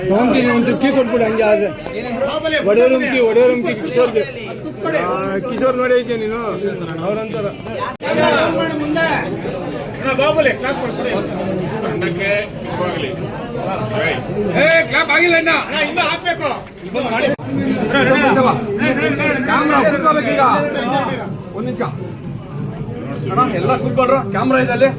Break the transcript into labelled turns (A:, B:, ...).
A: ತಗೊಂತೀನಿ ಒಂದು ಕೀ ಕೊಟ್ಬಿಡು ಹಂಗೆ ಆದ್ರೆ ಒಡೆಯರಮ್ಕಿ ಕಿಶೋರ್ ನೋಡಿ ಐತೆ ನೀನು ಅವ್ರಂತಾರ ಕ್ಲಾಪ್ ಆಗಿಲ್ಲ ಇನ್ನ ಹಾಕ್ಬೇಕು ಕ್ಯಾಮ್ರಾ ಕುತ್ಕೋಬೇಕೀಗ ಒಂದು ನಿಮಿಷ ಅಣ್ಣ ಎಲ್ಲ ಕೂತ್ಕೊಳ್ರ ಕ್ಯಾಮ್ರಾ ಇದೆ ಅಲ್ಲಿ